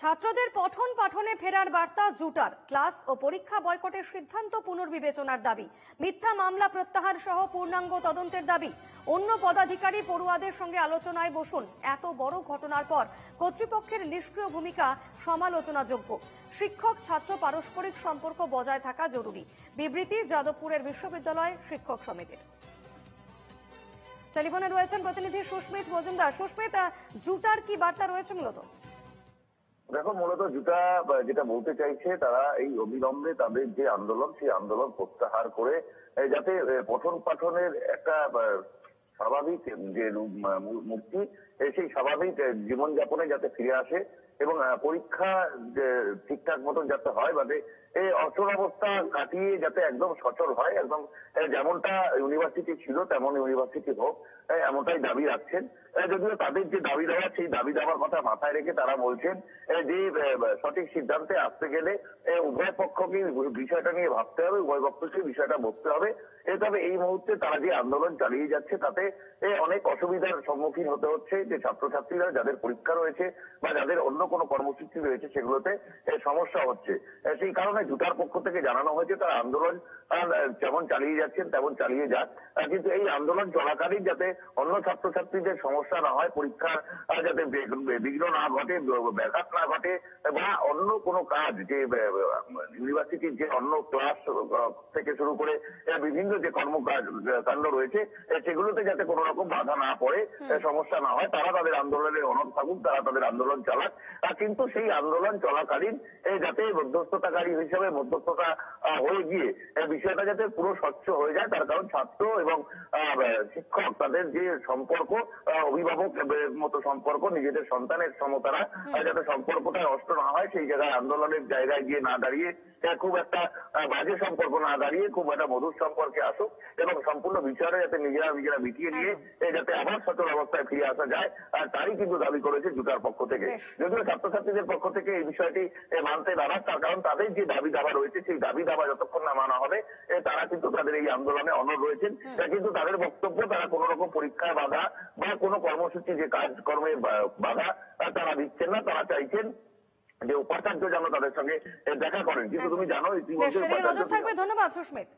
ছাত্রদের পঠন পাঠনে ফেরার বার্তা জুটার, ক্লাস ও পরীক্ষা বয়কটের সিদ্ধান্ত পুনর্বিবেচনার দাবি, মিথ্যা মামলা প্রত্যাহার সহ পূর্ণাঙ্গ তদন্তের দাবি। অন্য পদাধিকারী পড়ুয়াদের সঙ্গে আলোচনায় বসুন। এত বড় ঘটনার পর কর্তৃপক্ষের নিষ্ক্রিয় ভূমিকা সমালোচনাযোগ্য। শিক্ষক ছাত্র পারস্পরিক সম্পর্ক বজায় থাকা জরুরি। বিবৃতি যাদবপুরের বিশ্ববিদ্যালয় শিক্ষক সমিতির। টেলিফোনে রয়েছেন প্রতিনিধি সুস্মিত মজুমদার। সুস্মিত, জুটার কি বার্তা রয়েছে মূলত? দেখো, মূলত যেটা বলতে চাইছে, তারা এই অবিলম্বে তাদের যে আন্দোলন, সেই আন্দোলন প্রত্যাহার করে যাতে পঠন পাঠনের একটা স্বাভাবিক যে মুক্তি, সেই স্বাভাবিক জীবনযাপনে যাতে ফিরে আসে এবং পরীক্ষা ঠিকঠাক মতন যাতে হয়, মানে এই অচল অবস্থা কাটিয়ে যাতে একদম সচল হয়, একদম যেমনটা ইউনিভার্সিটি ছিল তেমন ইউনিভার্সিটি হোক, এমনটাই দাবি রাখছেন। যদিও তাদের যে দাবি দেওয়া, সেই দাবি দেওয়ার কথা মাথায় রেখে তারা বলছেন যে সঠিক সিদ্ধান্তে আসতে গেলে উভয় পক্ষকে বিষয়টা নিয়ে ভাবতে হবে, উভয় পক্ষকে বিষয়টা বুঝতে হবে। তবে এই মুহূর্তে তারা যে আন্দোলন চালিয়ে যাচ্ছে তাতে অনেক অসুবিধার সম্মুখীন হতে হচ্ছে। যে ছাত্রছাত্রীরা যাদের পরীক্ষা রয়েছে বা যাদের অন্য কোনো কর্মসূচি রয়েছে, সেগুলোতে সমস্যা হচ্ছে। সেই কারণে জুটার পক্ষ থেকে জানানো হয়েছে তারা আন্দোলন যেমন চালিয়ে যাচ্ছেন তেমন চালিয়ে যাক, কিন্তু এই আন্দোলন চলাকালীন যাতে অন্য ছাত্রছাত্রীদের সমস্যা না হয়, পরীক্ষা যাতে বিঘ্ন না ঘটে, ব্যাঘাত না ঘটে, বা অন্য কোনো কাজ যে ইউনিভার্সিটির যে অন্য ক্লাস থেকে শুরু করে বিভিন্ন যে কর্মকাণ্ড রয়েছে, সেগুলোতে যাতে কোনো রকম বাধা না পড়ে, সমস্যা না হয়, তারা তাদের আন্দোলনের অনড় থাকুক, তারা তাদের আন্দোলন চালাক। কিন্তু সেই আন্দোলন চলাকালীন যাতে মধ্যস্থতাকারী হিসেবে মধ্যস্থতা হয়ে গিয়ে বিষয়টা যাতে পুরো স্বচ্ছ হয়ে যায়, তার কারণ ছাত্র এবং শিক্ষক তাদের যে সম্পর্ক, অভিভাবক মতো সম্পর্ক, নিজেদের সন্তানের সমতারা যাতে সম্পর্কটা নষ্ট না হয়, সেই জায়গায় আন্দোলনের জায়গায় গিয়ে না দাঁড়িয়ে, খুব একটা বাজে সম্পর্ক না দাঁড়িয়ে খুব একটা মধুর সম্পর্কে আসুক এবং সম্পূর্ণ বিষয়টা যাতে নিজেরা মিটিয়ে নিয়ে যাতে আবার সচল অবস্থায় ফিরে আসা যায়, তারই কিন্তু দাবি করেছে জুটার পক্ষ থেকে। যদিও ছাত্রছাত্রীদের পক্ষ থেকে এই বিষয়টি মানতে নারাজ, তার কারণ তাদের যে দাবি দাবা রয়েছে, সেই দাবি দাবা যতক্ষণ না মানা হবে, তারা কিন্তু তাদের এই আন্দোলনে অনড় রয়েছেন। কিন্তু তাদের বক্তব্য, তারা কোন রকম পরীক্ষায় বাধা বা কোনো কর্মসূচি যে কাজকর্মে বাধা তারা দিচ্ছেন না। তারা চাইছেন যে উপাচার্য যেন তাদের সঙ্গে দেখা করেন। কিন্তু তুমি জানো, নজর থাকবে। ধন্যবাদ সুস্মিত।